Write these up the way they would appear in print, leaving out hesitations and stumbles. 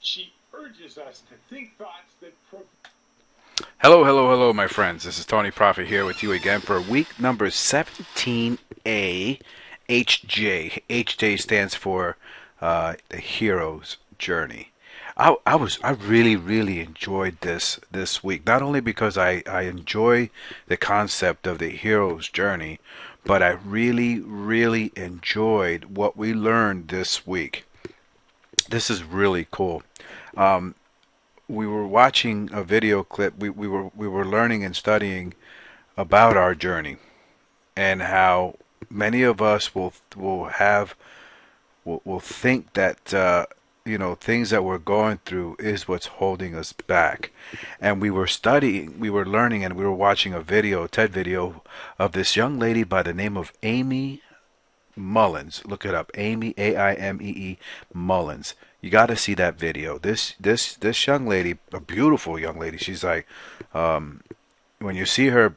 She urges us to think thoughts that Hello, hello, hello, my friends. This is Tony Prophet here with you again for week number 17A, HJ. HJ stands for the hero's journey. I really enjoyed this week. Not only because I enjoy the concept of the hero's journey, but I really enjoyed what we learned this week. This is really cool. We were watching a video clip. We were learning and studying about our journey and how many of us will think that things that we're going through is what's holding us back. And we were studying, we were learning, and we were watching a video, a TED video of this young lady by the name of Amy Mullins. Look it up. Amy, Aimee Mullins. You got to see that video. This young lady, a beautiful young lady. She's like, when you see her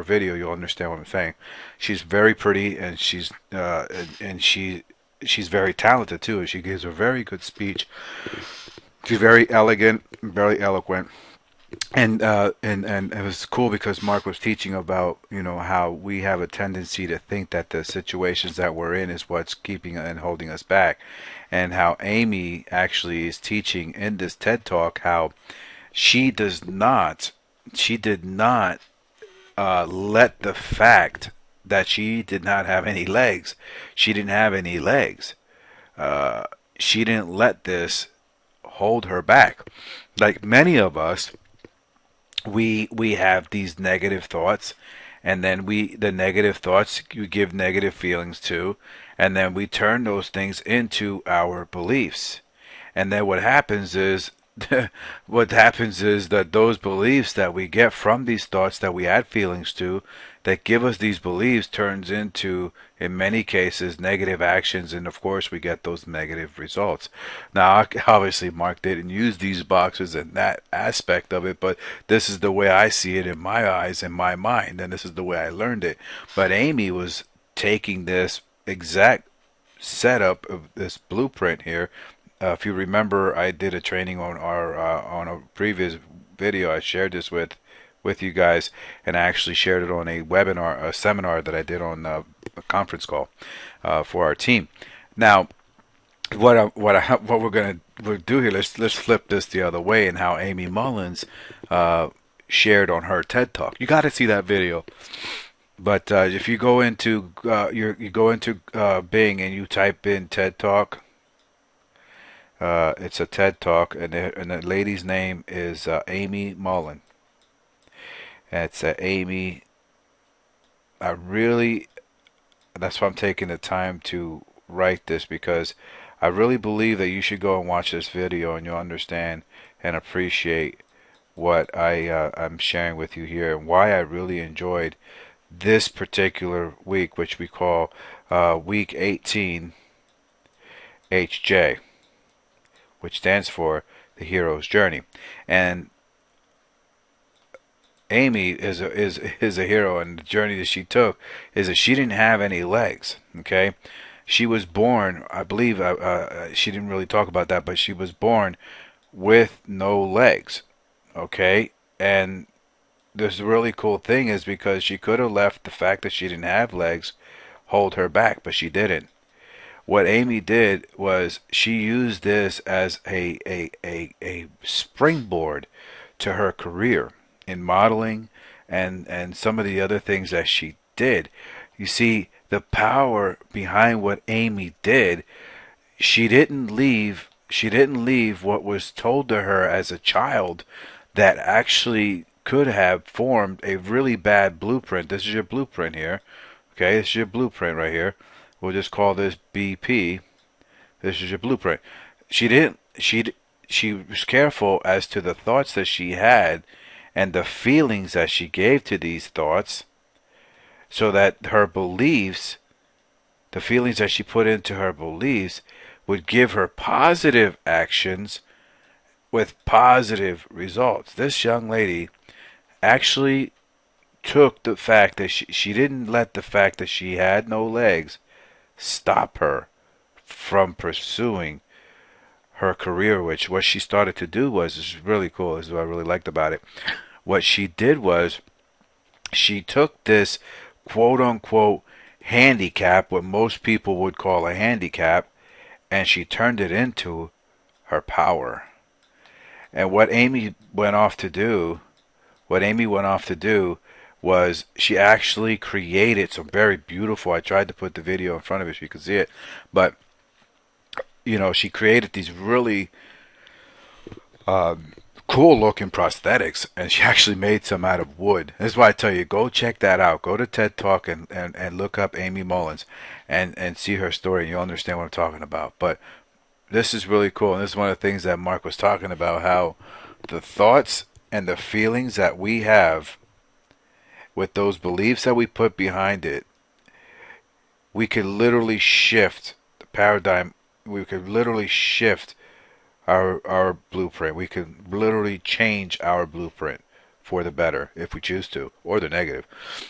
video, you'll understand what I'm saying. She's very pretty, and she's very talented too. She gives a very good speech. She's very elegant, very eloquent. And it was cool because Mark was teaching about how we have a tendency to think that the situations that we're in is what's keeping and holding us back, and how Amy actually is teaching in this TED Talk how she did not let the fact that she did not have any legs, she didn't have any legs, she didn't let this hold her back. Like many of us, we have these negative thoughts, and then the negative thoughts you give negative feelings to, and then we turn those things into our beliefs. And then what happens is that those beliefs that we get from these thoughts that we add feelings to, that give us these beliefs, turns into, in many cases, negative actions, and of course we get those negative results. Now, obviously Mark didn't use these boxes in that aspect of it, but this is the way I see it in my eyes, in my mind, and this is the way I learned it. But Amy was taking this exact setup of this blueprint here. If you remember, I did a training on a previous video. I shared this with you guys, and I actually shared it on a webinar, a seminar that I did on a conference call for our team. Now, what we'll do here? Let's flip this the other way, and how Amy Mullins shared on her TED Talk. You got to see that video. But if you go into you go into Bing and you type in TED Talk. It's a TED Talk, and the lady's name is Amy Mullen. And it's Amy. I really, that's why I'm taking the time to write this, because I really believe that you should go and watch this video, and you'll understand and appreciate what I'm sharing with you here, and why I really enjoyed this particular week, which we call week 18 HJ, which stands for the hero's journey. And Amy is a hero, and the journey that she took is that she didn't have any legs. Okay, she was born, I believe, she didn't really talk about that, but she was born with no legs. Okay, and this really cool thing is because she could have left the fact that she didn't have legs hold her back, but she didn't. What Amy did was she used this as a springboard to her career in modeling, and some of the other things that she did. You see, the power behind what Amy did, she didn't leave what was told to her as a child that actually could have formed a really bad blueprint. This is your blueprint here. Okay, this is your blueprint right here. We'll just call this BP. This is your blueprint. She didn't. She was careful as to the thoughts that she had and the feelings that she gave to these thoughts, so that her beliefs, the feelings that she put into her beliefs, would give her positive actions with positive results. This young lady actually took the fact that she didn't let the fact that she had no legs stop her from pursuing her career, which what she started to do was, this is really cool. This is what I really liked about it. What she did was she took this quote unquote handicap, what most people would call a handicap, and she turned it into her power. And what Amy went off to do was she actually created some very beautiful. I tried to put the video in front of you so you could see it, but she created these really cool looking prosthetics, and she actually made some out of wood. This is why I tell you, go check that out. Go to TED Talk and look up Amy Mullins and see her story, and you'll understand what I'm talking about. But this is really cool, and this is one of the things that Mark was talking about, how the thoughts and the feelings that we have with those beliefs that we put behind it, we could literally shift the paradigm. We could literally shift our blueprint. We could literally change our blueprint for the better if we choose to, or the negative.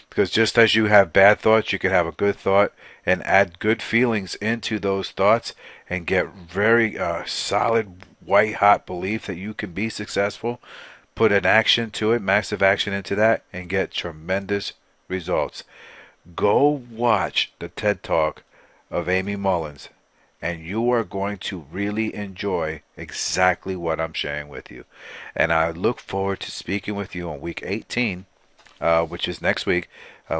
Because just as you have bad thoughts, you can have a good thought and add good feelings into those thoughts and get very solid white hot belief that you can be successful. Put an action to it, massive action into that, and get tremendous results. Go watch the TED Talk of Amy Mullins, and you are going to really enjoy exactly what I'm sharing with you. And I look forward to speaking with you on week 18, which is next week,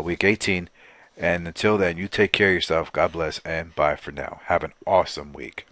week 18. And until then, you take care of yourself. God bless, and bye for now. Have an awesome week.